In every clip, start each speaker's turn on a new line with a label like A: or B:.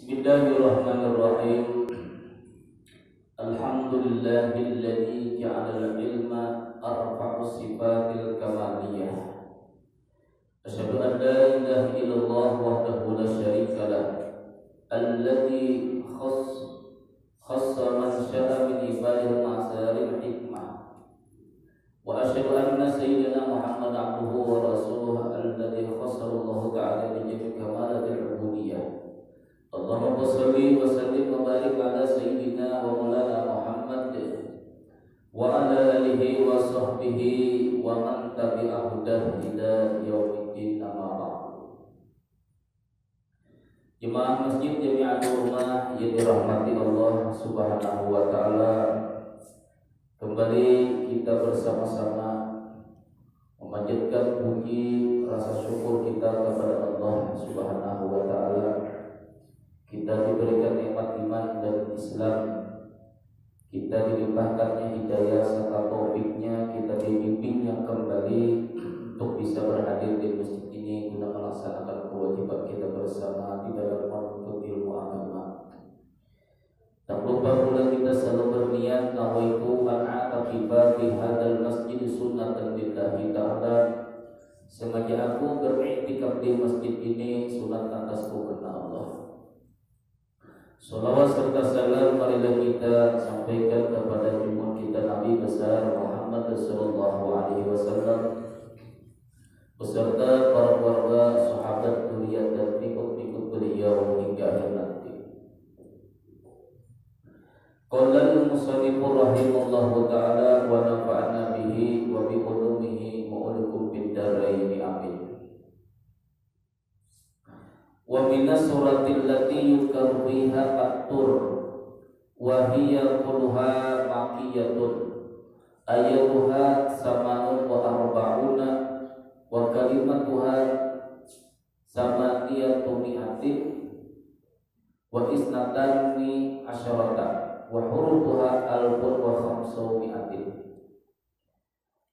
A: Bismillahirrahmanirrahim. Alhamdulillahilladzi ja'ala al-ilma arfa'u sifatil kamaliyah. Asyhadu an la ilaha illallah wahdahu la syarika lah. Alladzi khassa man syaa min ibadihi ma'asaril hikmah. Wa asyhadu anna sayyidina Muhammad abduhu wa rasuluhu alladzi khassahu Allah ta'ala bi jami'i kamalatil ubudiyyah. Allahumma shalli wa sallim wa barik ala sayyidina wa maulana Muhammad wa ala alihi wa sahbihi wa man tabi'ahu ila yaumiddin, amma ba'd. Jemaah Masjid Jami'atul Rumah yang dirahmati Allah Subhanahu wa taala, kembali kita bersama-sama memanjatkan puji rasa syukur kita kepada Allah Subhanahu wa taala. Kita diberikan nikmat iman dan Islam, kita dilimpahkannya hidayah serta taufiknya, kita dibimbingnya kembali untuk bisa berhadir di masjid ini guna melaksanakan kewajiban kita bersama di dalam menuntut ilmu agama. Tak lupa pula kita selalu berniat nawaitu an a'taqiba fi hadzal masjid sunnatan lillahi ta'ala. Sengaja aku beriktikaf di masjid ini sunat atasku karena Allah. Salawat serta salam marilah kita sampaikan kepada junjungan kita Nabi besar Muhammad sallallahu alaihi wasallam beserta para keluarga, sahabat, dzurriyyah dan pengikut beliau hingga akhir nanti. Qala al-musannif rahimahullahu ta'ala wa nafa'ana bihi wa bi ulumihi wa ulukum bid darain, amin. Wa minas suratil lati yuzkaru fiha at-tur wa hiya kulluha makkiyatun ayatuha samanun wa arba'una wa kalimatuha samaniyatu mi'atin wa isnatani asyarata wa hurufuha alfun wa khamsu mi'atin.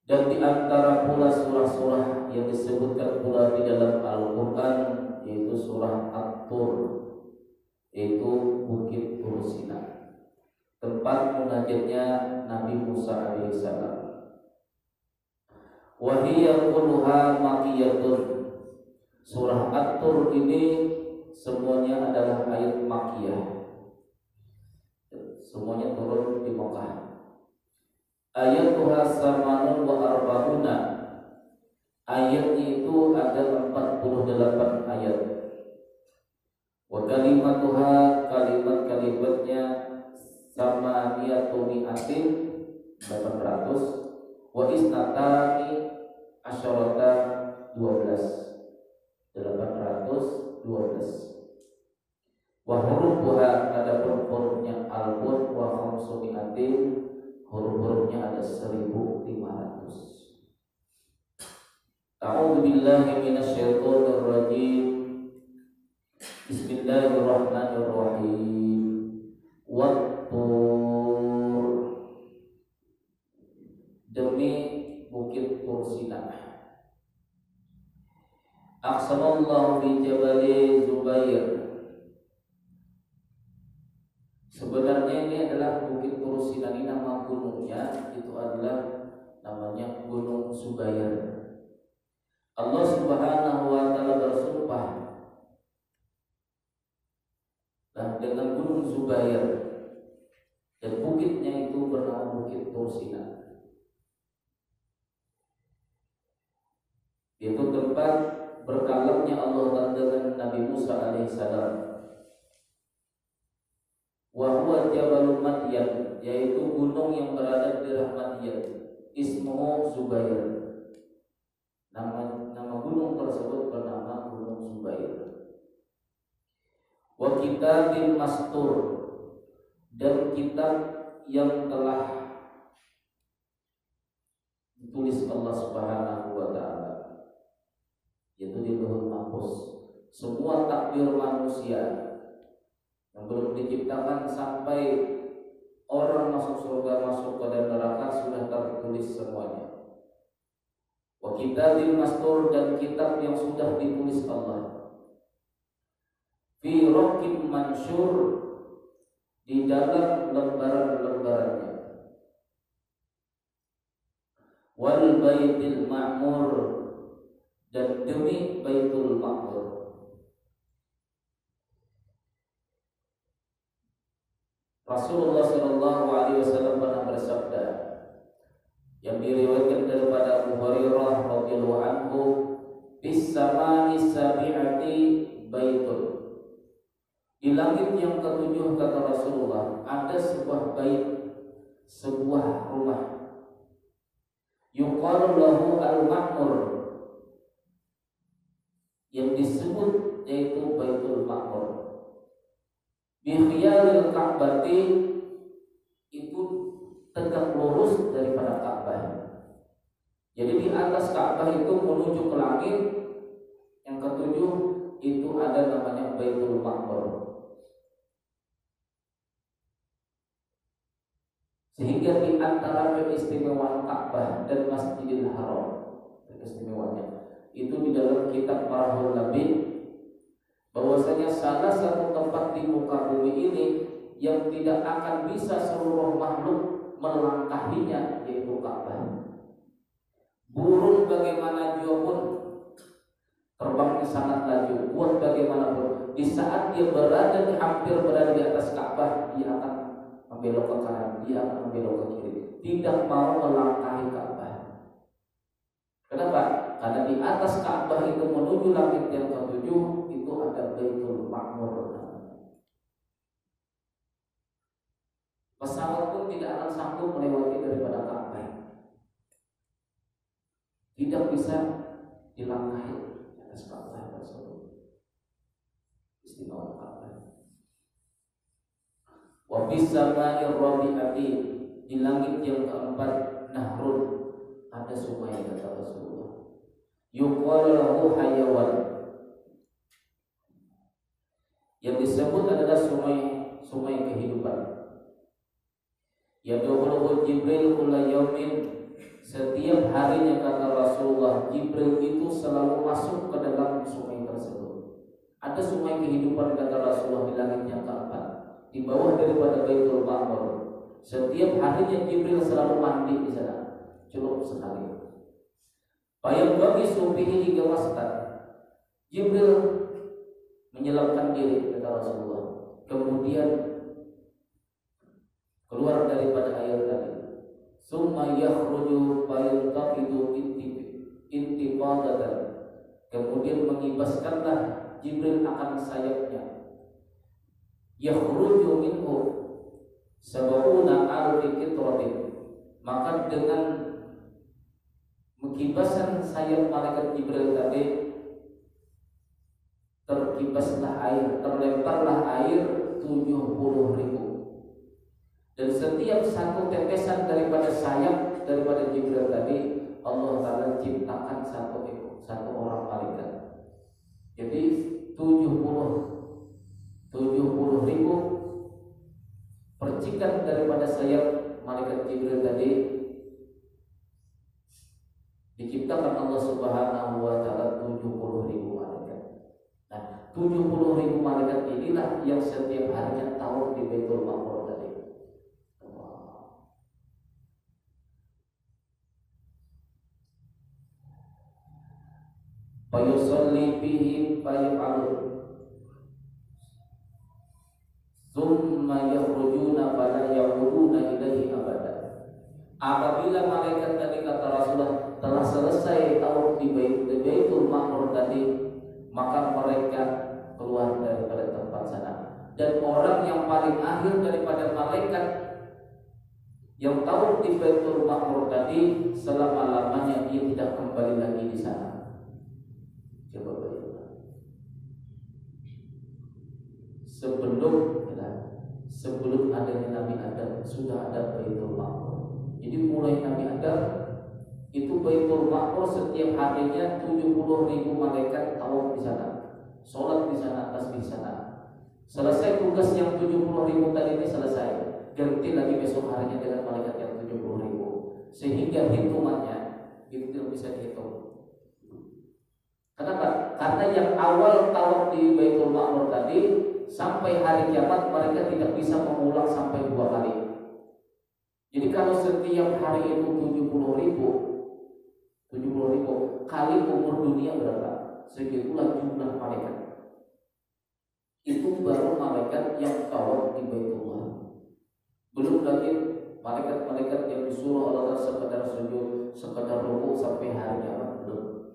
A: Dan di antara pula surah-surah yang disebutkan pula di dalam Al-Quran yaitu surah At-Tur, yaitu Bukit Tur Sina, tempat munajatnya Nabi Musa alaihissalam. Wa hiya kulluha makkiyatun. Surah At-Tur ini semuanya adalah ayat makkiyah, semuanya turun di Makkah. Ayatuha samanun wa arba'una. Ayatnya itu ada 48 ayat. Wa kalimatuha, kalimat-kalimatnya sama niyatu mi'atin 800. Wa isnatani asyarata 812. Wa hurufuha, ada huruf-hurufnya alfun wa khamsu mi'atin, huruf-hurufnya ada 1500. A'udzu billahi minasyaitonir rajim. Bismillahirrahmanirrahim. Wat-tur, demi Bukit Tur Sina. Aqsamallahu fi Jabali Zubair. Sebenarnya ini adalah Bukit Tur Sina, ini nama gunungnya itu adalah namanya Gunung Zubair. Allah Subhanahu wa taala bersumpah dengan Gunung Zubair, dan bukitnya itu bernama Bukit Tur Sina. Itu tempat berkalamnya Allah dengan Nabi Musa alaihissalam. Wa huwa Jabalul Madyan, yaitu gunung yang berada di daerah Madyan. Ismuhu Zubair. Nama gunung tersebut bernama Gunung Zubair. Wa kitabin mastur, dan kitab yang telah ditulis Allah Subhanahu wa taala, yaitu di Lauhul Mahfuz. Semua takdir manusia yang belum diciptakan sampai orang masuk surga, masuk ke neraka sudah tertulis semuanya. Wa kitabin mastur, dan kitab yang sudah ditulis Allah. fi raqim mansyur, di dalam lembaran-lembarannya, wal baitil ma'mur, dan demi Baitul Ma'mur. Rasulullah sallallahu alaihi wasallam pernah bersabda, yang diriwayatkan daripada Abu Hurairah radhiyallahu anhu, bis samai sabi'ati baitun, di langit yang ketujuh, kata Rasulullah, ada sebuah bait, sebuah rumah, yuqalu lahu al-ma'mur, yang disebut yaitu Baitul Ma'mur. Bi khiyaril Ka'bati, itu tegak lurus daripada Ka'bah. Jadi di atas Ka'bah itu menuju ke langit yang ketujuh itu ada namanya Baitul Ma'mur. Sehingga di antara keistimewaan Ka'bah dan Masjidil Haram, keistimewaannya itu di dalam kitab Marhul Nabi, bahwasanya salah satu tempat di muka bumi ini yang tidak akan bisa seluruh makhluk melangkahinya yaitu Ka'bah. Burung bagaimana jua pun terbangnya sangat laju, buat bagaimanapun, di saat dia hampir berada di atas Ka'bah, dia akan membelok ke kanan, dia akan membelok ke kiri, tidak mau melangkahi Ka'bah. Kenapa? Karena di atas Ka'bah itu menuju langit yang ketujuh itu ada Baitul Ma'mur. Pesawat pun tidak akan sanggup melewati daripada Ka'bah, tidak bisa dilangkahi di atas Ka'bah tersebut. Istimewa Ka'bah. Wa bis samai rabi'ati, di langit yang keempat, nahrun, ada sungai, kata Rasulullah, yuqalu lahu hayawan, yang disebut adalah sungai kehidupan. Yadkhuluhu Jibril kulla yaumin, setiap harinya, kata Rasulullah, Jibril itu selalu masuk ke dalam sungai tersebut. Ada sungai kehidupan, kata Rasulullah, di langit yang keempat, di bawah daripada Baitul Ma'mur. Setiap harinya Jibril selalu mandi di sana, celup sekali. Bayang bagi subihi hingga wasat, Jibril menyelamkan diri, kata Rasulullah, kemudian keluar daripada air tadi. Summa yakhruju fayaltaqidu intifadatan, kemudian mengibaskanlah Jibril akan sayapnya. Yakhruju minhu sab'una alfi qitratin, maka dengan mengibaskan sayap malaikat Jibril tadi, terkibaslah air, terlemparlah air 70.000. Dan setiap satu tetesan daripada sayap daripada Jibril tadi, Allah Ta'ala ciptakan satu orang malaikat. Jadi 70.000 percikan daripada sayap malaikat Jibril tadi diciptakan Allah Subhanahu wa Ta'ala 70.000 malaikat. Nah, 70.000 malaikat inilah yang setiap harinya tahu di Baitul Ma'mur tadi. Fayusalli fihi fayaf'alun, thumma yakhrujuna fala ya'uduna ilaihi abada. Apabila malaikat tadi, kata Rasulullah, telah selesai tahu di Baitul Ma'mur tadi, maka mereka keluar daripada tempat sana. Dan orang yang paling akhir daripada malaikat yang tahu di Baitul Ma'mur tadi, selama-lamanya dia tidak kembali lagi di sana. Coba bayangkan, sebelum adanya Nabi Adam sudah ada Baitul Ma'mur. Jadi mulai Nabi Adam itu Baitul Ma'mur setiap harinya 70.000 malaikat tawaf di sana, sholat di sana, tasbih di sana. Selesai tugas yang 70.000 tadi ini selesai, ganti lagi besok harinya dengan malaikat yang 70.000, sehingga hitungannya itu tidak bisa dihitung. Kenapa? Karena yang awal tawaf di Baitul Ma'mur tadi sampai hari kiamat mereka tidak bisa mengulang sampai 2 kali. Jadi kalau setiap hari itu 70.000 kali umur dunia berapa? Segitulah jumlah malaikat. Itu baru malaikat yang tawaf di Baitullah. Belum lagi malaikat-malaikat yang disuruh Allah sekadar sujud, sekadar rukuk sampai hari kiamat, belum.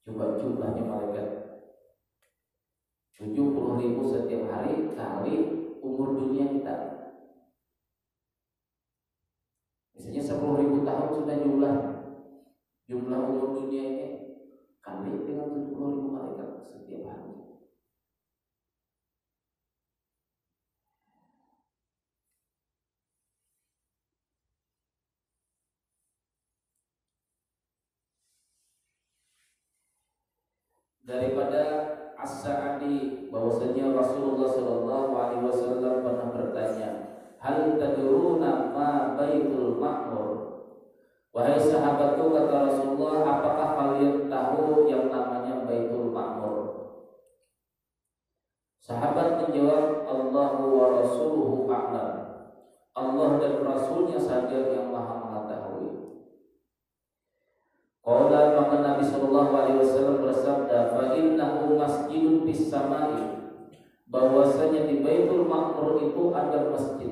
A: Coba jumlahnya malaikat 70.000 setiap hari kali umur dunia kita. Misalnya 10.000 tahun sudah jumlah umur dunia ini, kali dengan 70.000 malaikat setiap hari. Daripada As-Sa'di bahwasanya Rasulullah sallallahu alaihi wasallam pernah bertanya, "Hal tadruna ma Baitul Ma'mur?" Wahai sahabatku, kata Rasulullah, apakah kalian tahu yang namanya Baitul Ma'mur? Sahabat menjawab, Allahu wa rasuluhu a'lam. Allah dan Rasulnya saja yang maha mengetahui. Qala, maka Nabi sallallahu alaihi wasallam bersabda, fa innahu masjidun bis samai, bahwasanya di Baitul Ma'mur itu ada masjid.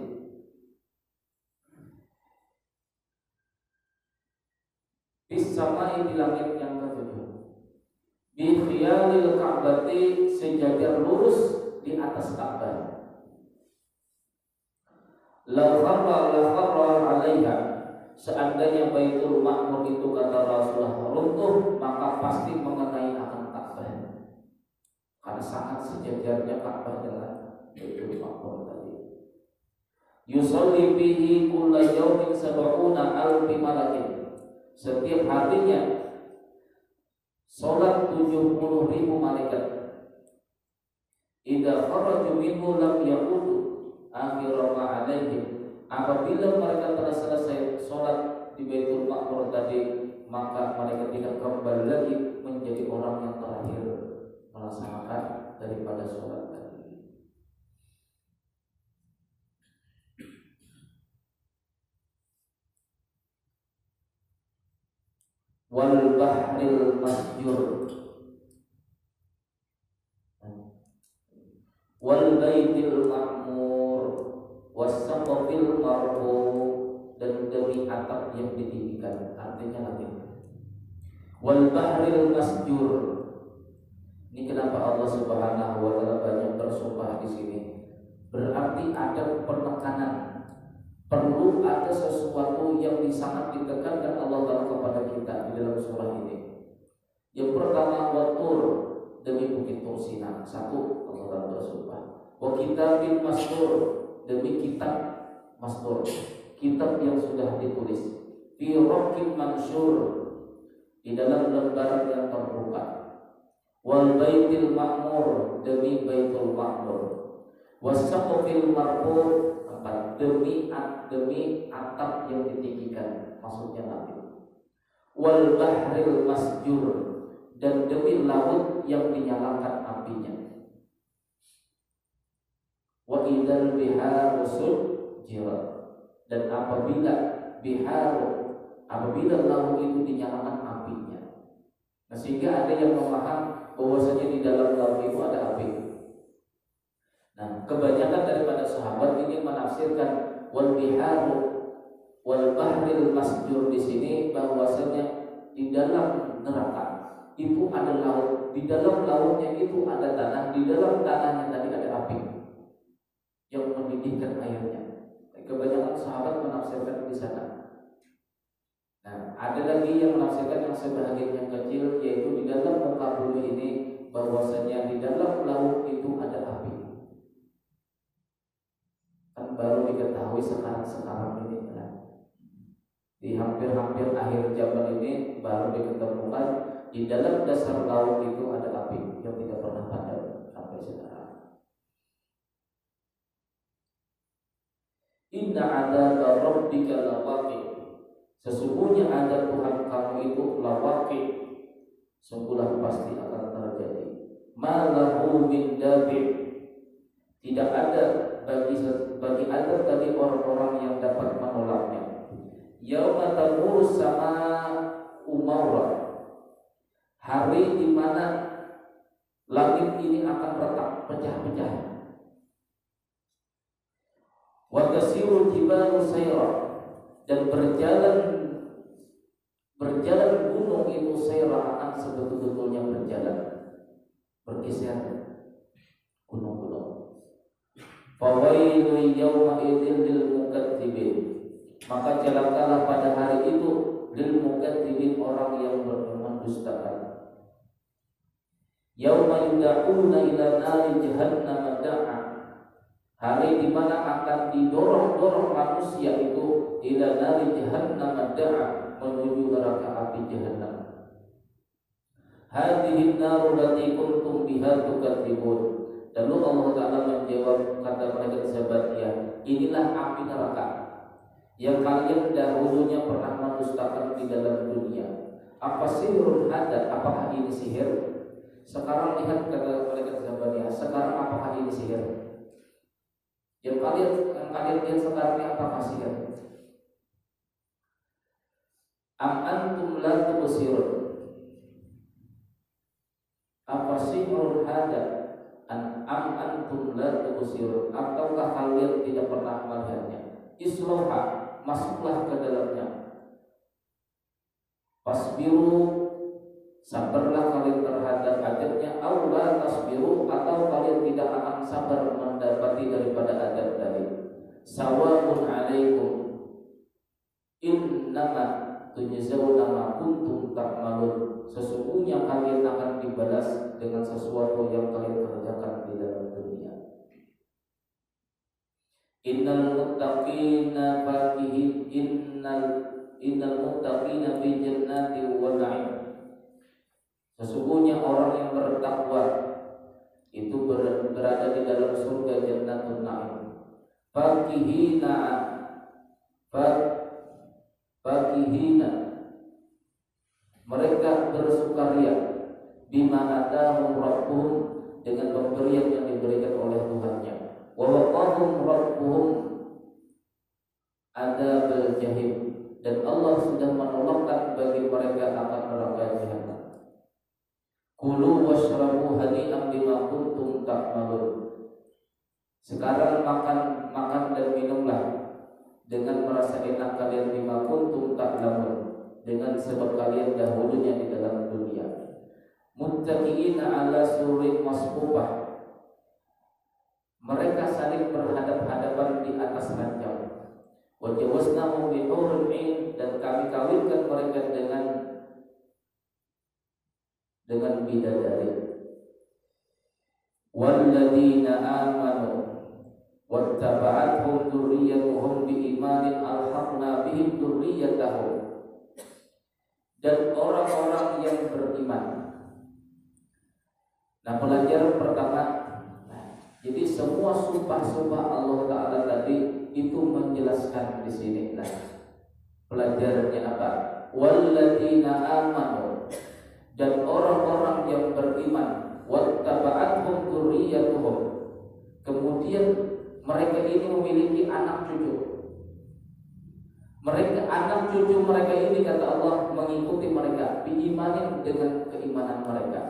A: Bis samai, di langit yang ketujuh. Bi khiyalil Ka'bati, sejajar lurus di atas Ka'bah. La kharra 'alaiha, seandainya Baitul Ma'mur itu, kata Rasulullah, runtuh, maka pasti mengenai akan Ka'bah. Karena sangat sejajarnya Ka'bah dengan Baitul Ma'mur tadi. Yusalli bihi kulla yawmin 70,000 malakin. Setiap harinya salat 70.000 malaikat. Idza kharaju minhu lam yaqudu akhira ma alaihim. Apabila mereka telah selesai sholat di Baitul Ma'mur tadi, maka mereka tidak kembali lagi menjadi orang yang terakhir melaksanakan daripada sholat tadi. Wal bahril masjur wal baitil ma'mur wasaqafil marfu, dan demi atap yang ditinggikan, artinya lagi wal bahril masjur. Ini kenapa Allah Subhanahu wa taala banyak bersumpah di sini? Berarti ada penekanan, perlu ada sesuatu yang sangat ditekankan Allah Taala kepada kita di dalam surah ini. Yang pertama, watur, demi bukit Tur Sina. Satu, Allah Taala bersumpah. Wa kitabin mastur, demi kitab mastur, kitab yang sudah ditulis. Fi raqim mansyur, di dalam lembaran yang terbuka. Wal baitil ma'mur, demi Baitul Ma'mur. Wasaqafil marfu, demi atap yang ditinggikan, maksudnya nanti. Wal bahril masjur, dan demi laut yang dinyalakan apinya. Wa idzal biharu sujjirat, dan apabila laut itu dinyalakan apinya. Nah, sehingga ada yang memaham bahwasanya di dalam laut itu ada api. Nah, kebanyakan daripada sahabat ini menafsirkan wal biharu wal bahril masjur di sini bahwasanya di dalam neraka itu ada laut, di dalam lautnya itu ada tanah, di dalam tanahnya tadi ada api yang mendidihkan airnya. Kebanyakan sahabat menafsirkan di sana. Nah, ada lagi yang menafsirkan yang sebahagian yang kecil, yaitu di dalam muka bumi ini bahwasanya di dalam laut itu ada api. Kan baru diketahui sekarang ini kan. Di hampir akhir zaman ini baru diketemukan di dalam dasar laut itu ada api yang tidak pernah ada sampai sekarang. Inna adzab rabbika lawaqi, sesungguhnya azab Tuhan kamu itu lawaqi, sungguhlah pasti akan terjadi. Ma lahu min dafi', tidak ada bagi ada tadi orang-orang yang dapat menolaknya. Yauma tamuru sama umawra, hari di mana langit ini akan retak, pecah-pecah. Wa tasirul jibalu sayra, dan berjalan gunung itu sayra akan sebetul-betulnya berjalan, bergeser gunung-gunung. Fawailu yawma idzin lil mukadzibin, maka celakalah pada hari itu lil mukadzibin, orang yang mendustakan. Yauma yud'una ila nari jahannam da'a, hari di mana akan didorong-dorong manusia itu ila nari jahannam da'a, menuju neraka api jahannam. Hadhihi an-naru allati kuntum biha tukadzibun. Lalu Allah Ta'ala menjawab, kata mereka sahabatnya, inilah api neraka yang kalian dahulunya pernah mendustakan di dalam dunia. Apa sihirun hada? Apakah ini sihir? Sekarang lihat, kata mereka sahabatnya, sekarang apakah ini sihir? Yang kalian lihat sekarang ini apakah sihir? Am antum la tubsirun? Apa sihirun hada? Am antum la tubsirun, ataukah kalian tidak pernah melihatnya? Islauha, masuklah ke dalamnya. Fasbiru, sabarlah kalian terhadap adabnya. Aw la tasbiru, atau kalian tidak akan sabar mendapati daripada adab tadi. Sawa'un alaikum innama tujzauna ma kuntum ta'malun, sesungguhnya kalian akan dibalas dengan sesuatu yang kalian kerjakan di dalam dunia. Innal muttaqina fakihin innal muttaqina fi jannati wa na'im, sesungguhnya orang yang bertakwa itu berada di dalam surga Jannatul Na'im. Fakihina, mereka bersukaria, bima atahum rabbuhum, dengan pemberian yang diberikan oleh Tuhannya. Wa waqahum rabbuhum adzabal jahim, dan Allah sudah menolongkan bagi mereka akan neraka jahanam. Kulu washrabu hani'an bima kuntum ta'malun, sekarang makan dan minumlah dengan merasa enak kalian, bima kuntum ta'lamun, dengan sebab kalian dahulunya di dalam dunia. Muttaqiina 'ala sururin masfufah, mereka saling berhadap-hadapan di atas ranjang. Wa jawaznahum bi hurul 'ain, dan kami kawinkan mereka dengan bidadari. Walladzina amanu wattaba'athum dzurriyyatuhum biimanin alhaqna bihim dzurriyyatahum, dan orang-orang yang beriman. Nah, pelajaran pertama, jadi semua sumpah-sumpah Allah Ta'ala tadi itu menjelaskan di sini. Nah, pelajarannya apa? Walladzina amanu, dan orang-orang yang beriman, wattaba'athum dzurriyyatuhum, kemudian mereka ini memiliki anak cucu. Anak cucu mereka ini, kata Allah, mengikuti mereka biimanin, dengan keimanan mereka.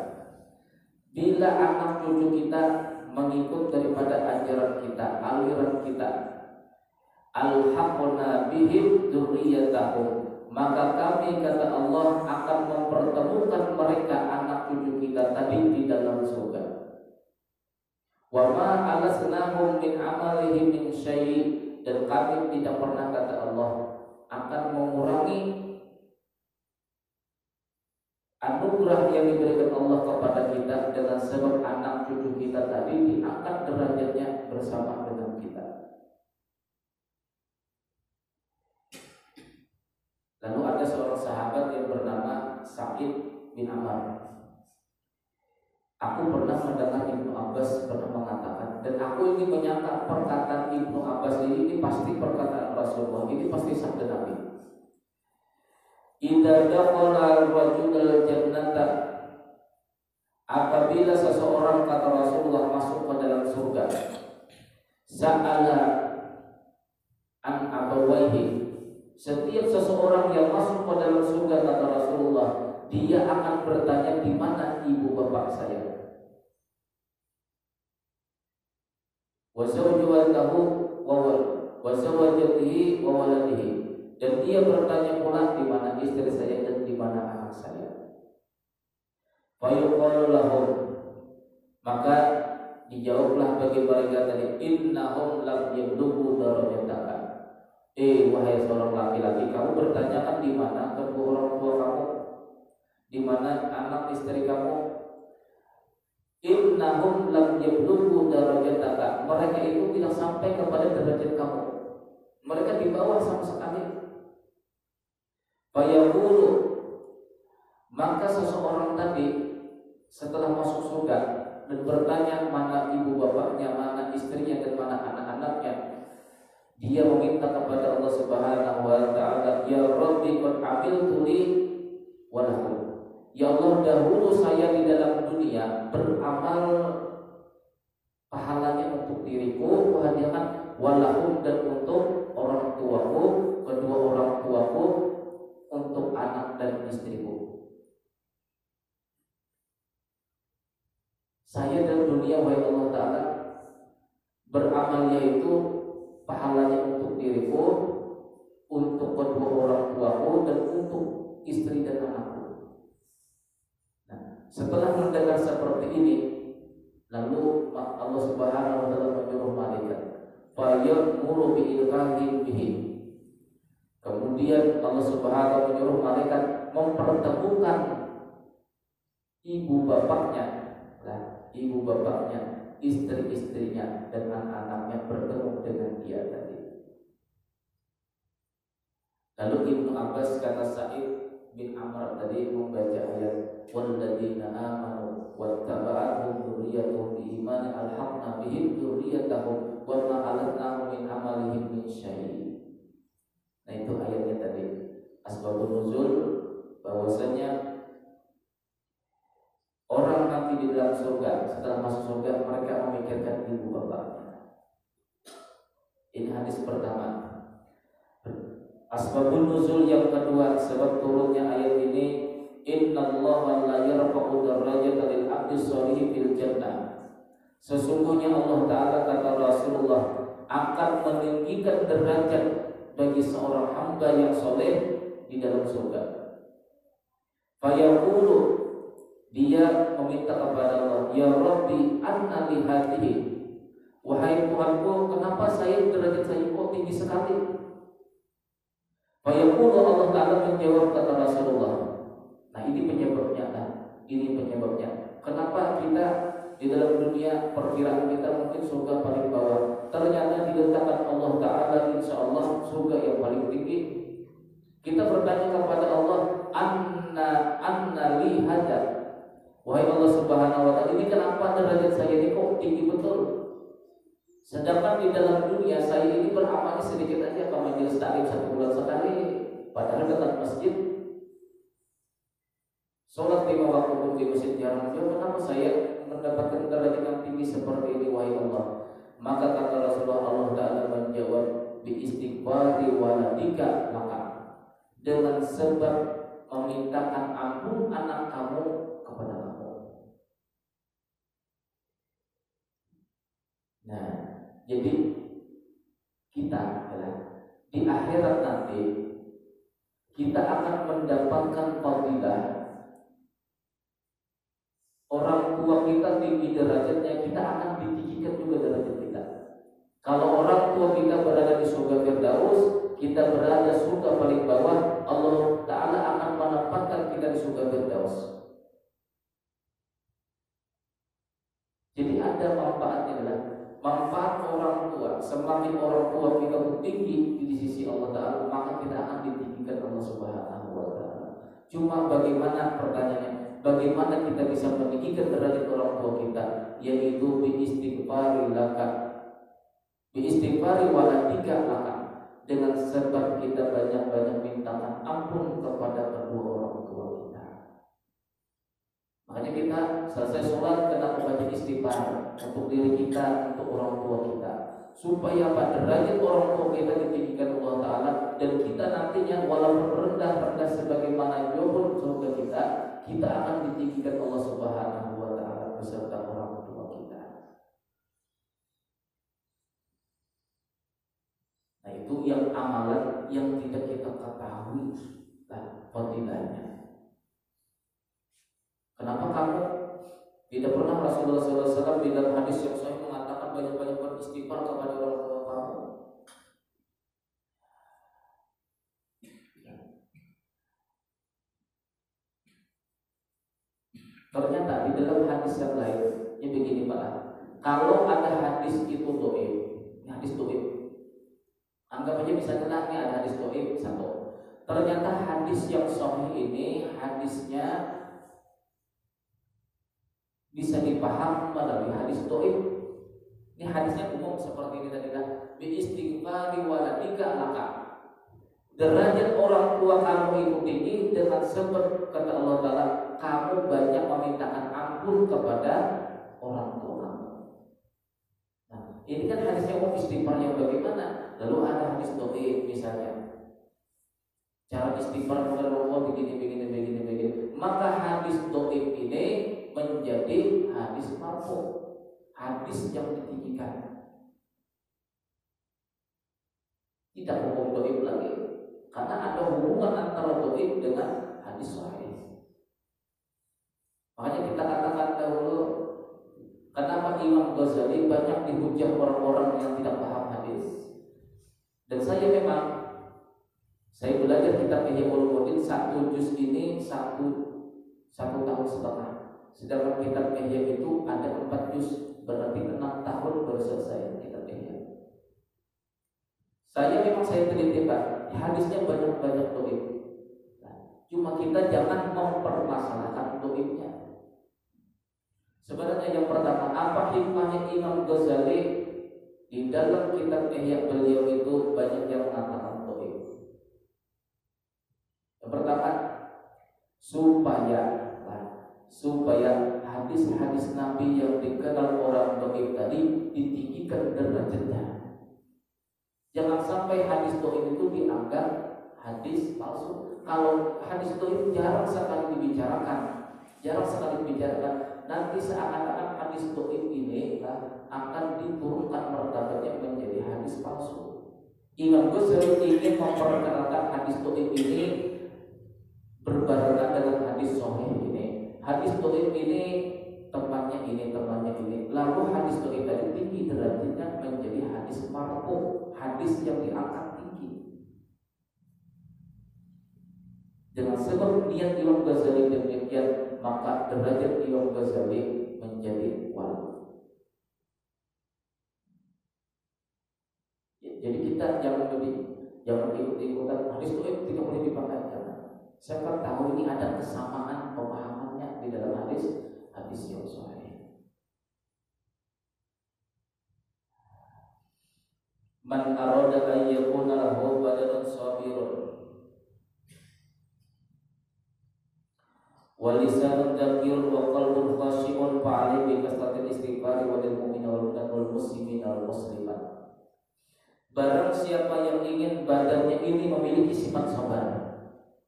A: Bila anak cucu kita mengikut daripada ajaran kita, aliran kita, alhaqna bihim dzurriyyatahum, maka kami, kata Allah, akan mempertemukan mereka anak cucu kita tadi di dalam surga. Wa ma alasnahum min amalihim min syai', dan kami tidak pernah, kata Allah, akan mengurangi anugerah yang diberikan Allah kepada kita dengan sebab anak cucu kita tadi diangkat derajatnya bersama dengan kita. Lalu ada seorang sahabat yang bernama Sa'id bin Amr. Aku pernah mendengar Ibnu Abbas pernah mengatakan, dan aku ini menyangka perkataan Ibnu Abbas ini pasti perkataan Rasulullah, ini pasti sabda Nabi. Idza dakhala ar-rajulul jannata apabila seseorang, kata Rasulullah, masuk ke dalam surga, sa'ala an abawaihi, setiap seseorang yang masuk ke dalam surga, kata Rasulullah, dia akan bertanya, di mana ibu bapak saya? Wa zawjatihi wa zawjatihi wa waladihi, dan dia bertanya pula, di mana istri saya dan di mana anak saya? Fayuqalu lahum, maka dijawablah bagi mereka tadi, innahum lam yablughu darajataka. Wahai seorang laki-laki, kamu bertanyakan di mana kedua orang tua kamu, di mana anak istri kamu? Innahum lam yablughu darajataka, mereka itu tidak sampai kepada derajat kamu, mereka di bawah sama sekali. Fayaqulu, maka seseorang tadi setelah masuk surga dan bertanya mana ibu bapaknya, mana istrinya, dan mana anak-anaknya, dia meminta kepada Allah Subhanahu wa taala, ya Rabbi qad amiltu li wa lahum, ya Allah, dahulu saya di dalam dunia beramal pahalanya untuk diriku, wahadiakan walahum, dan untuk orang tuaku, kedua orang tuaku, untuk anak dan istriku. Saya dalam dunia, wahai Allah Ta'ala, beramalnya itu pahalanya untuk diriku, untuk kedua orang tuaku, dan untuk istri dan anakku. Nah, setelah mendengar seperti ini, lalu Allah Subhanahu wa taala menyuruh malaikat, fayamuru bi'ilqahi bihi. Kemudian Allah Subhanahu wa taala menyuruh malaikat mempertemukan ibu bapaknya, istri-istrinya, dan anak-anaknya bertemu dengan dia tadi. Lalu Ibnu Abbas, kata Sa'id bin Amr tadi, membaca ayat walladzina amanu wattaba'atuhum dzurriyyatuhum biimanin alhaqna bihim dzurriyyatahum wa ma alatnahum min amalihim min syai'. Nah, itu ayatnya tadi. Asbabun nuzul, bahwasanya orang nanti di dalam surga, setelah masuk surga, mereka memikirkan ibu bapaknya. Ini hadis pertama. Asbabun nuzul yang kedua, sebab turunnya ayat ini, innallaha la yarfa'u darajata lil 'abdi sholihi fil jannah. Sesungguhnya Allah Ta'ala, kata Rasulullah, akan meninggikan derajat bagi seorang hamba yang soleh di dalam surga. Fayaqulu, dia meminta kepada Allah, ya Rabbi anna li hadhihi, wahai Tuhanku, kenapa derajat saya kok tinggi sekali? Fayaqulu, Allah Ta'ala menjawab, kata Rasulullah, nah ini penyebabnya, kenapa kita di dalam dunia perkiraan kita mungkin surga paling bawah, ternyata diletakkan Allah Ta'ala insya Allah surga yang paling tinggi. Kita bertanya kepada Allah, anna li hadza, wahai Allah Subhanahu wa taala, ini kenapa derajat saya ini kok tinggi betul? Sedangkan di dalam dunia saya ini beramal sedikit aja, ke majelis taklim 1 bulan sekali, padahal dekat masjid, sholat 5 waktu pun di masjid jarang. Kenapa saya mendapatkan derajat yang tinggi seperti ini, wahai Allah? Maka kata Rasulullah, Allah Ta'ala menjawab, bi istighfari waladika maka, dengan sebab memintakan ampun anak kamu kepada kamu. Nah, jadi kita di akhirat nanti kita akan mendapatkan fadilah. Orang tua kita tinggi derajatnya, kita akan ditinggikan juga derajat kita. Kalau orang tua kita berada di surga Firdaus, kita berada surga paling bawah, Allah Ta'ala akan menempatkan kita di surga Firdaus. Jadi ada manfaatnya, manfaat orang tua. Semakin orang tua kita tinggi di sisi Allah Ta'ala, maka kita akan ditinggikan Allah Subhanahu wa Ta'ala. Cuma bagaimana, pertanyaannya, bagaimana kita bisa meninggikan derajat orang tua kita? Yaitu bi istighfari laka, bi istighfari waladika laka, dengan sebab kita banyak-banyak mintakan ampun kepada kedua orang tua kita. Makanya kita selesai sholat kena membaca istighfar untuk diri kita, untuk orang tua kita, supaya pada derajat orang tua kita ditinggikan Allah Ta'ala, dan kita nantinya walaupun rendah-rendah sebagaimana jauh surga kita akan ditinggikan Allah Subhanahu wa Ta'ala beserta orang tua kita. Nah, itu yang amalan yang tidak kita ketahui fadilahnya. Kenapa kamu tidak pernah Rasulullah SAW di dalam hadis yang sahih mengatakan banyak-banyak beristighfar kepada orang tua kamu? Ternyata di dalam hadis yang lain, ini begini Pak. Kalau ada hadis itu doib, ini hadis doib. Anggap aja misalnya ini ada hadis doib satu. Ternyata hadis yang sahih ini hadisnya bisa dipaham melalui hadis doib. Ini hadisnya umum seperti ini tadi lah. Bi istighfari waladika laka. Derajat orang tua kamu itu tinggi dengan sebab kata Allah Ta'ala, kamu banyak memintakan ampun kepada orang tua kamu. Nah, ini kan hadisnya umum istighfar yang bagaimana? Lalu ada hadis doib misalnya, cara istighfar kepada Allah begini. Maka hadis doib ini menjadi hadis marfu, hadis yang ditinggikan, tidak hukum doib lagi, karena ada hubungan antara doib dengan hadis sahih. Makanya kita katakan dahulu, kenapa Imam Ghazali banyak dihujah orang-orang yang tidak paham hadis. Dan saya belajar kitab Ihya Ulumuddin, satu juz ini satu tahun setengah. Sedangkan kitab Ihya itu ada 4 juz, berarti 6 tahun baru selesai kitab Ihya. Saya teliti Pak, hadisnya banyak doib. Cuma kita jangan mempermasalahkan doibnya. Sebenarnya yang pertama, apa hikmahnya Imam Ghazali di dalam kitab Ihya beliau itu banyak yang mengatakan doib? Yang pertama, supaya hadis-hadis Nabi yang dikenal orang doib tadi ditinggikan derajatnya. Jangan sampai hadis doib itu dianggap hadis palsu. Kalau hadis doib jarang sekali dibicarakan, nanti seakan-akan hadis doib ini akan diturunkan martabatnya menjadi hadis palsu. Imam Ghazali ingin memperkenalkan hadis doib ini berbarengan dengan hadis sahih ini. Hadis doib ini temannya ini. Lalu hadis doib tadi tinggi derajatnya menjadi hadis marfu, hadis yang diangkat tinggi. Dengan sebab niat Imam Ghazali demikian, maka derajat Imam Ghazali menjadi wali. Jadi kita jangan ikut-ikutan hadis doib tidak boleh dipakai. Saya kan tahu ini ada kesamaan pemahamannya di dalam hadis yang sahih. Man arada an yakuna lahu badanun sabirun wa lisanun dzakirun wa qalbun khashi'un fa'alayhi bi kasratil istighfari wa lil mu'minina wal muslimina wal muslimat. Barang siapa yang ingin badannya ini memiliki sifat sabar.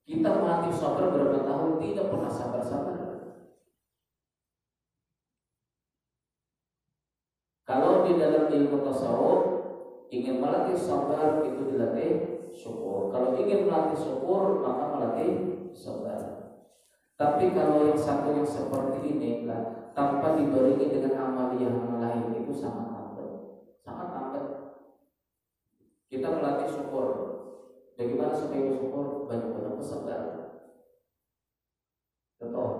A: Kita melatih sabar berapa tahun tidak pernah sabar. Kalau di dalam ilmu tasawuf ingin melatih sabar itu dilatih syukur. Kalau ingin melatih syukur maka melatih sabar. Tapi kalau yang satu yang seperti ini tanpa dibarengi dengan amal yang lain itu sangat lambat. Kita melatih syukur. Bagaimana supaya bersyukur? Banyak-banyak kesabaran. Contoh,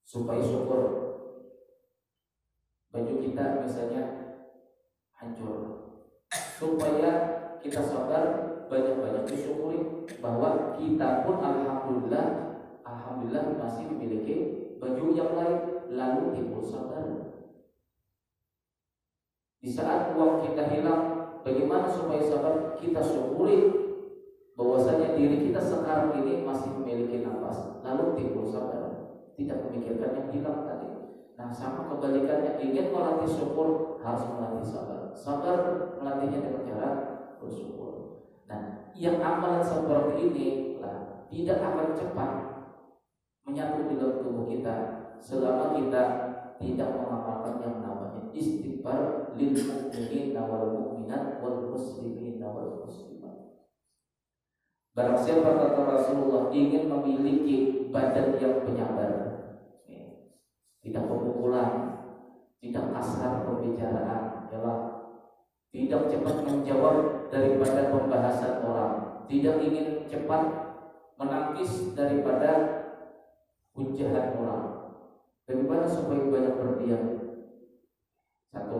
A: supaya syukur, baju kita misalnya hancur, supaya kita sabar, banyak-banyak disyukuri bahwa kita pun alhamdulillah masih memiliki baju yang lain, lalu timbul sabar. Di saat uang kita hilang, bagaimana supaya sabar? Kita syukuri bahwasanya diri kita sekarang ini masih memiliki nafas, lalu timbul sabar, tidak memikirkan yang hilang tadi. Nah, sama kebalikannya, ingin melatih syukur harus melatih sabar. Sabar melatihnya dengan cara bersyukur. Nah, yang amalan seperti ini lah tidak akan cepat menyatu di dalam tubuh kita selama kita tidak mengamalkan yang namanya istighfar lil mu'minin wal mu'minat wal muslimin wal muslimat. Barang siapa, kata Rasulullah, ingin memiliki badan yang penyabar, tidak pemukulan, tidak kasar pembicaraan, tidak cepat menjawab daripada pembahasan orang, tidak ingin cepat menangkis daripada ujahan orang. Bagaimana supaya banyak berdiam? Satu,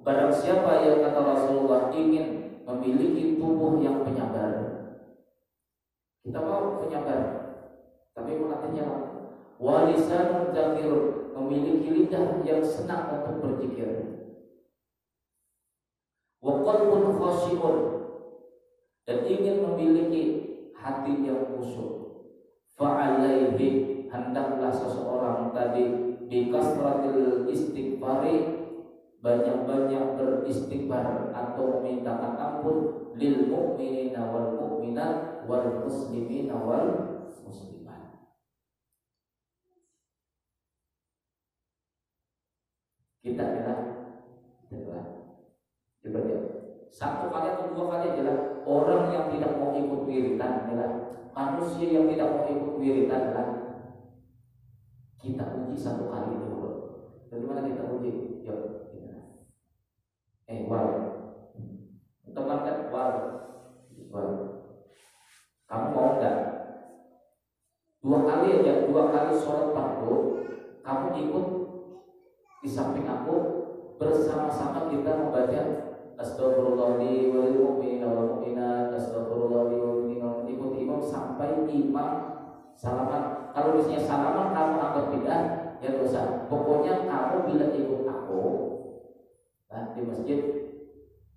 A: barang siapa yang, kata Rasulullah, ingin memiliki tubuh yang penyabar, kita mau penyabar, tapi melatihnya walisanun dzakirun, memiliki lidah yang senang untuk berzikir, wa qalbun khashi'un, dan ingin memiliki hati yang khusyuk. Fa'alaihi, hendaklah seseorang tadi bikasratil istighfari, banyak-banyak beristighfar atau memintakan ampun, lil mu'minina wal mu'minat wal muslimina wal muslimat. Kita adalah satu kali atau dua kali adalah orang yang tidak mau ikut wiridan, adalah manusia yang tidak mau ikut wiridan, adalah kita uji satu kali dulu. Bagaimana kita uji? Yuk, wal, teman kan, wal, kamu mau enggak? Dua kali sholat fardu, kamu ikut di samping aku, bersama-sama kita membaca astagfirullahaladzim wal mu'minina wal mu'minat, astagfirullahaladzim wal mu'minina wal mu'minat, ikut imam sampai imam salaman. Kalau misalnya salaman kamu anggap bidah, ya dosa. Pokoknya kamu bila ikut aku, nah, di masjid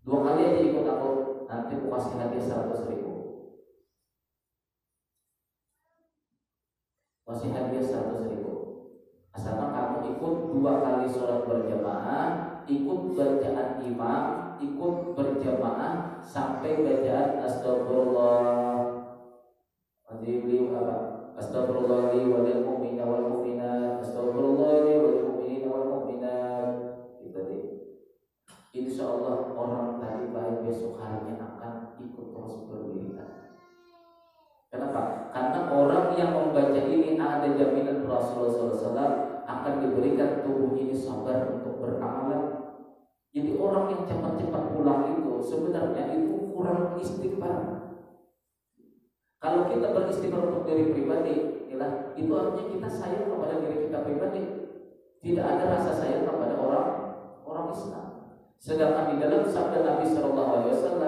A: dua kali aja ikut aku, nanti aku kasih hadiah 100.000. Kasih hadiah 100.000. Asalkan kamu ikut dua kali sholat berjamaah, ikut bacaan imam, ikut berjamaah sampai bacaan astagfirullahaladzim wal mu'minina wal mu'minat, astagfirullahaladzim wal mu'minina wal mu'minat. Insya Allah orang tadi baik besok harinya akan ikut terus berwiridan. Kenapa? Karena orang yang membaca ini ada jaminan Rasulullah SAW akan diberikan tubuh ini sabar untuk beramalan. Jadi orang yang cepat-cepat pulang itu sebenarnya itu kurang istighfar. Kalau kita beristighfar untuk diri pribadi, itu artinya kita sayang kepada diri kita pribadi. Tidak ada rasa sayang kepada orang Islam. Sedangkan di dalam sabda Nabi SAW,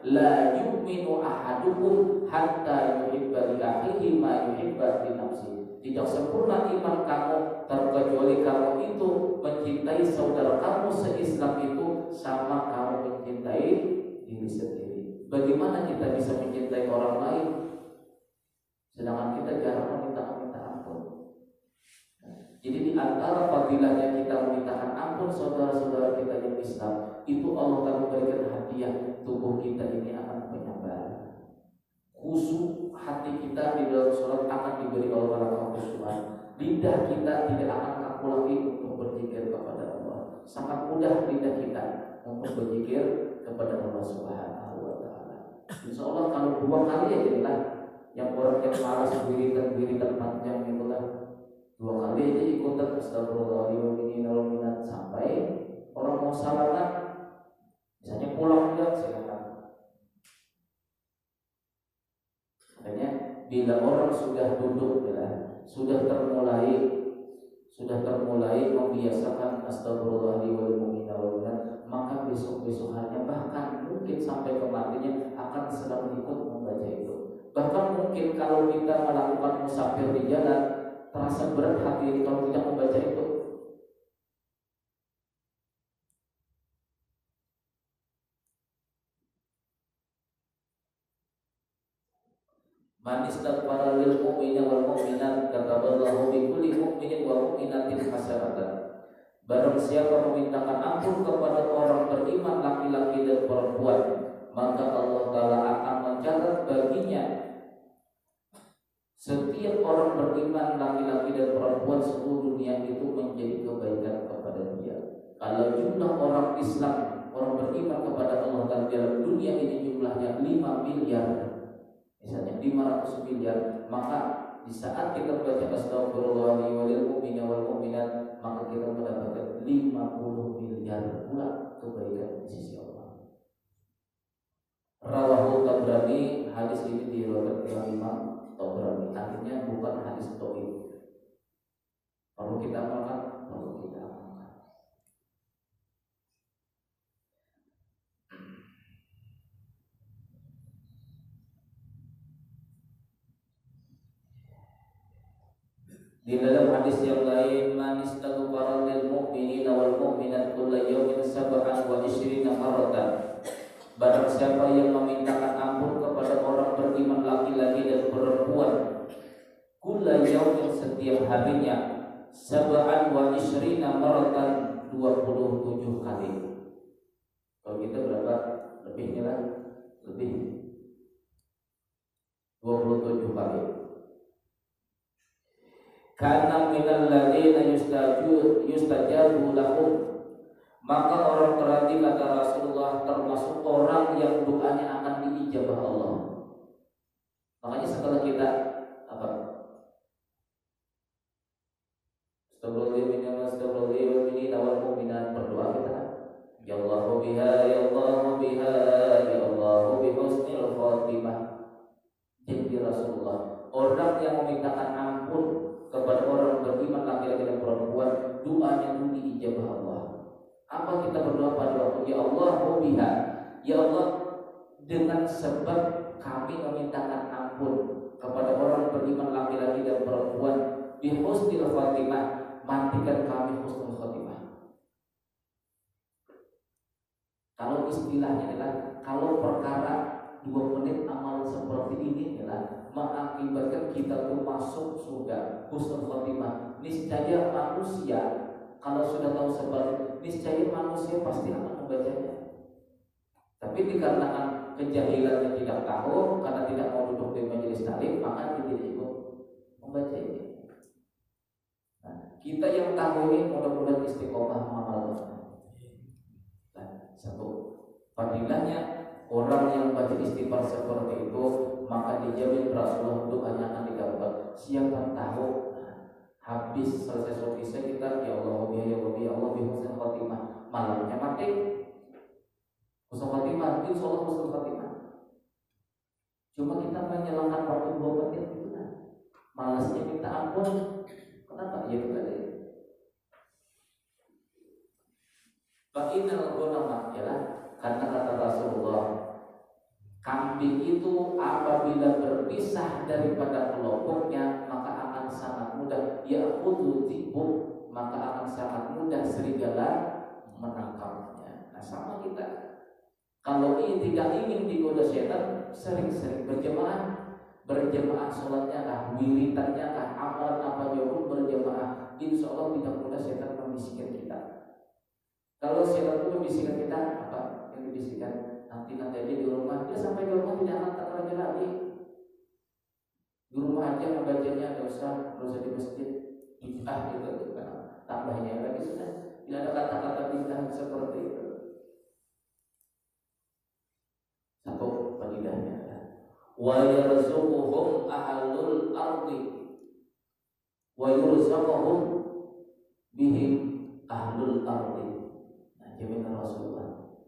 A: la yu'minu ahadukum hatta yuhibba li akhihi ma yuhibba li nafsihi. Tidak sempurna iman kamu terkecuali kamu itu mencintai saudara kamu se-Islam itu sama kamu mencintai diri sendiri. Bagaimana kita bisa mencintai orang lain sedangkan kita jarang meminta ampun? Jadi di antara fadilahnya kita memintakan ampun saudara-saudara kita yang Islam, itu Allah akan memberikan hadiah, tubuh kita ini akan penyabar. Khusyuk hati kita di dalam sholat akan diberi oleh kekhusyuan. Lidah kita tidak akan kaku lagi untuk berzikir kepada Allah. Sangat mudah lidah kita untuk berzikir kepada Allah Subhanahu wa taala. Insya Allah kalau dua kali aja lah, yang orang yang malas wiridan panjang itulah, dua kali aja ikutan astagfirullahaladzim wal mu'minat sampai orang mau salaman, misalnya pulang juga silakan. Makanya bila orang sudah duduk, sudah termulai membiasakan astagfirullahaladzim wal mu'minat wal mu'minat, maka besok harinya bahkan mungkin sampai kematiannya akan selalu ikut membaca itu. Bahkan mungkin kalau kita melakukan musafir di jalan, terasa berat hati ini kalau tidak membaca itu. Man istaghfara lil mu'mina wal mu'minat kataballahu bi kulli mu'minin wa mu'minatin hasanatan. Barang siapa memintakan ampun kepada orang beriman laki-laki dan perempuan, maka Allah Ta'ala akan mencatat baginya setiap orang beriman laki-laki dan perempuan seluruh dunia itu menjadi kebaikan kepada dia. Kalau jumlah orang Islam, orang beriman kepada Allah Ta'ala dalam dunia ini jumlahnya 5 miliar, misalnya 500 miliar, maka di saat kita baca astagfirullah walil mu'mina wal mu'minat, maka kita mendapatkan 50 miliar pula kebaikan di sisi Allah. Rawahu Tabrani, hadis ini diriwayatkan oleh Imam Tabrani. Artinya bukan hadis dhaif. Perlu kita amalkan, perlu kita amalkan. Di dalam hadis yang lain, man istaghfara lil mu'minina wal mu'minat kulla yawmin sab'an wa 20 marratan. Barang siapa yang memintakan ampun kepada orang beriman laki-laki dan perempuan kulla yawmin setiap harinya, sab'an wa 20 marratan 27 kali. Kalau kita berapa? Lebihnya lah, lebih 27 kali. Karena minal ladzina yustajabu lahum, maka orang tadi kata Rasulullah termasuk orang yang doanya akan diijabah Allah. Makanya setelah kita apa? Astagfirullahaladzim wal mu'minat, berdoa kita, ya Allahu biha, ya Allahu biha, ya Allahu bi husnil khatimah. Jadi Rasulullah, orang yang memintakan ampun kepada orang beriman laki-laki dan perempuan, doanya itu diijabah Allah. Apa kita berdoa pada waktu, ya Allah biha, ya Allah, dengan sebab kami memintakan ampun kepada orang beriman laki-laki dan perempuan, bi husnil khatimah, matikan kami husnul khatimah. Kalau istilahnya adalah, kalau perkara 2 menit amal seperti ini adalah mengakibatkan kita tuh masuk surga, husnul khotimah. Niscaya manusia kalau sudah tahu sebab, niscaya manusia pasti akan membacanya. Tapi dikarenakan kejahilan yang tidak tahu, karena tidak mau duduk di majelis taklim, maka dia tidak ikut membacanya. Nah, kita yang tahu ini mudah-mudahan istiqomah mengamalkan. Nah, satu fadilahnya, orang yang baca istighfar seperti itu, maka dijamin Rasulullah doanya akan dikabulkan. Siapa tahu habis selesai sholat isya kita, ya Allah ya Allah ya Allah bi husnul khatimah, malamnya mati husnul khatimah, insya Allah husnul khatimah. Cuma kita menyelangkan waktu 2 menit itu, malasnya minta ampun. Kenapa? Ya itu tadi. Fa'inal ulama, ya, karena kata Rasulullah, kambing itu apabila berpisah daripada kelompoknya, maka akan sangat mudah, ya'khudhu dhi'bu, maka akan sangat mudah serigala menangkapnya. Nah, sama kita, kalau ini tidak ingin digoda setan, sering-sering berjamaah sholatnya kah, wiritannya kah, amalan apa pun berjamaah, insya Allah tidak mudah setan membisikkan kita. Kalau setan itu membisikkan kita, apa yang dibisikkan? Nanti aja di rumah, dia sampai di rumah tidak akan terkerja lagi. Di rumah aja membacanya, gak usah di masjid, bid'ah gitu, tambahnya lagi sudah. Tidak ada kata-kata bid'ah seperti itu. Satu fadilahnya, wa yarzuquhum ahlul ardi wa yurzaquhum bihim ahlul ardi. Nah, jaminan Rasulullah,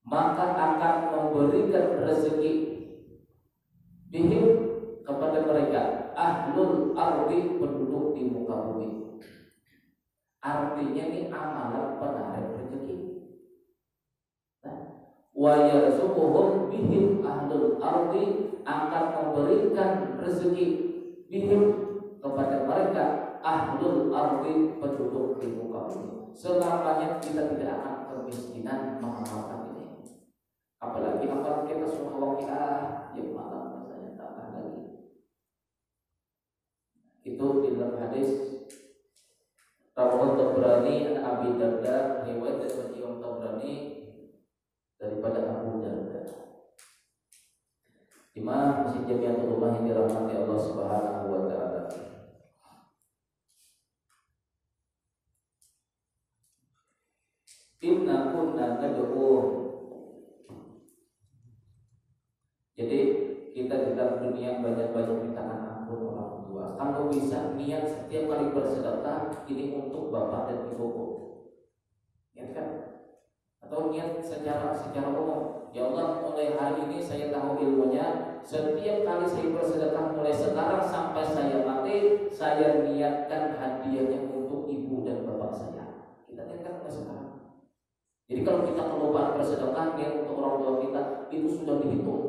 A: maka akan memberikan rezeki bihim kepada mereka ahlul ardi, penduduk di muka bumi. Artinya ini amalan penarik rezeki. Wa yarzuquhum bihim ahlul ardi, akan memberikan rezeki bihim kepada mereka ahlul ardi, penduduk di muka bumi. Selamanya kita tidak akan kemiskinan mengamalkan ini. Apalagi amalan kita sunnah waqiah, yang malam misalnya tambah Itu di dalam hadis Rawahu Tabrani an Abi Darda, riwayat dari Imam Tabrani daripada Abu Darda. Imam Masjid Jamiatul Ummah yang dirahmati Allah Subhanahu wa taala. Inna kunna nad'u. Jadi kita di dalam dunia banyak-banyak mintakan ampun orang tua. Kalau bisa niat setiap kali bersedekah ini untuk bapak dan ibuku. Niat kan? Atau niat secara umum. Ya Allah, mulai hari ini saya tahu ilmunya. Setiap kali saya bersedekah mulai sekarang sampai saya mati, saya niatkan hadiahnya untuk ibu dan bapak saya. Kita niatkan mulai sekarang. Jadi kalau kita kelupaan bersedekah niat untuk orang tua kita, itu sudah dihitung.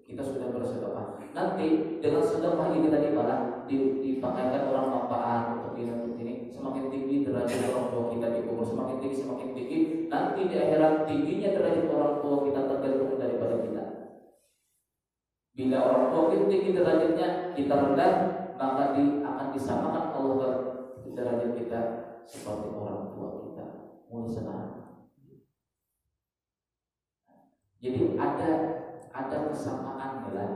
A: Kita sudah bersedekah. Nanti dengan sedekah ini tadi malah dipakaikan orang manfaat untuk ini, semakin tinggi derajat orang tua kita di kubur, semakin tinggi. Nanti di akhirat tingginya derajat orang tua kita tergantung daripada kita. Bila orang tua kita tinggi derajatnya, kita rendah, maka akan disamakan Allah derajat kita seperti orang tua kita. Mulai sekarang. Jadi ada kesamaan ya.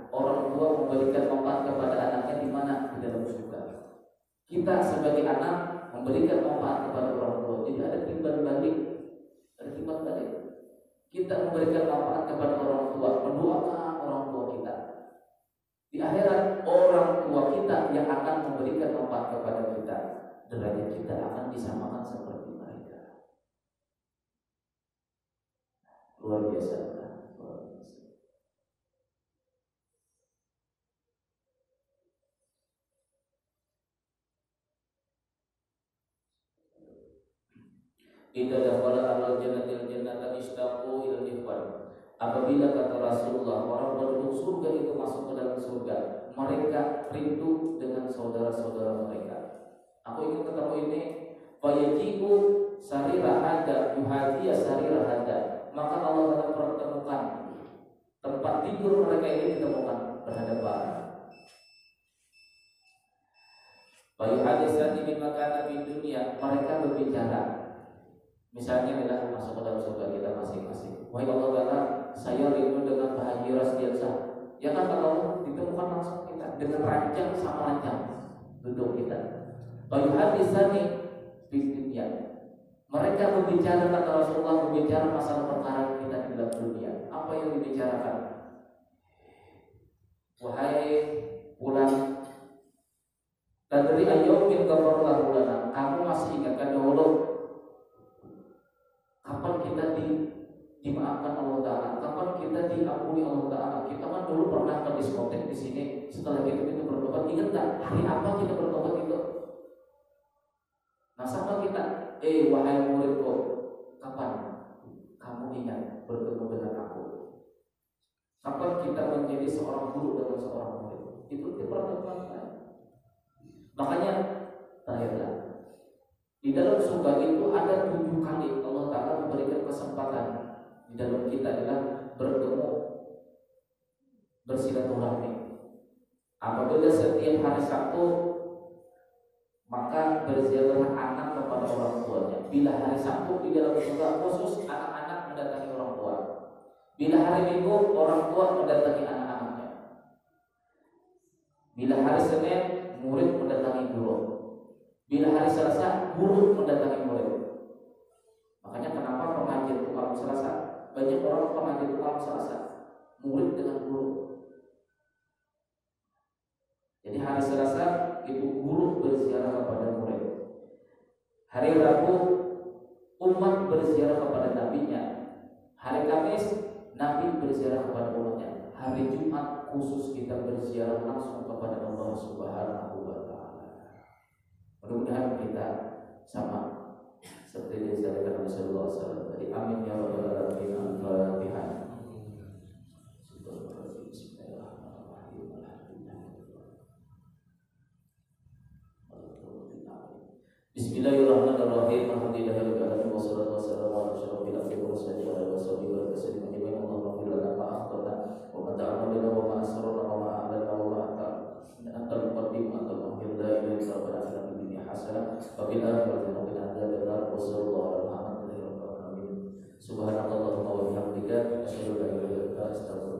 A: Orang tua memberikan manfaat kepada anaknya di mana? Di dalam surga. Kita sebagai anak memberikan manfaat kepada orang tua. Jadi ada timbal balik. Kita memberikan manfaat kepada orang tua, mendoakan orang tua kita. Di akhirat orang tua kita yang akan memberikan manfaat kepada kita. Derajat kita akan disamakan seperti mereka. Luar biasa. Idza dakhala al-jannata ishtaqu ila al-ikhwan. Apabila kata Rasulullah orang penduduk surga itu masuk ke dalam surga, mereka rindu dengan saudara-saudara mereka. Aku ingin ketemu ini. Fayajibu sarira hada yuhadiya sarira hada. Maka Allah akan pertemukan tempat tidur mereka ini ditemukan berhadapan. Bayu hadisati min makana di dunia, mereka berbicara. Misalnya adalah masuk ke dalam surga kita masing-masing. Wahai Allah Ta'ala, saya rindu dengan bahagia rasiasa. Ya kan kalau ditemukan langsung kita dengan ranjang sama ranjang duduk kita. Bayu hadisani di dunia. Mereka berbicara, kata Rasulullah, berbicara masalah perkara kita di dalam dunia. Apa yang dibicarakan? Wahai fulan, tadri ayyumin ghafarallahu lana. Kamu masih ingatkan dahulu kapan kita dimaafkan Allah Ta'ala, kapan kita diampuni Allah Ta'ala. Kita kan dulu pernah ke diskotek di sini, setelah kita itu bertobat. Ingat tak hari apa kita bertobat itu? Nah sama kita, wahai muridku, kapan kamu ingat bertemu dengan aku? Kapan kita menjadi seorang guru dengan seorang murid? Itu pertemuan. Makanya terakhirlah di dalam surga itu ada 7 kali Allah Ta'ala memberikan kesempatan di dalam kita adalah bertemu, bersilaturahmi. Apabila setiap hari Sabtu maka berziarah anak kepada orang tuanya. Bila hari Sabtu di dalam surga khusus anak-anak mendatangi orang tua. Bila hari Minggu orang tua mendatangi anak-anaknya. Bila hari Senin murid mendatangi guru. Bila hari Selasa guru mendatangi murid. Makanya kenapa pengajian itu malam Selasa? Banyak orang pengajian itu malam Selasa, murid dengan guru. Jadi hari Selasa itu guru berziarah kepada murid. Hari Rabu umat berziarah kepada nabinya. Hari Kamis nabi berziarah kepada umatnya. Hari Jumat khusus kita berziarah langsung kepada Allah Subhanahu wa Ta'ala. Mudah-mudahan kita sama seperti disebutkan oleh Rasulullah SAW tadi. Amin ya rabbal alamin. Al-Fatihah. Bismillahirrahmanirrahim. Alhamdulillahirabbil alamin wassalatu wassalamu ala asyrofil anbiya'i wal mursalin wa ala alihi wa sahbihi wa sallam. Allahumma ighfir lana ma akhtana wa ma ta'ammadna wa ma Wabil akhirati qina adzabannar. Wassallallahu ala Muhammadin wa alihi wa sahbihi. Subhanakallahumma wa bihamdika asyhadu an la ilaha illa anta astaghfiruka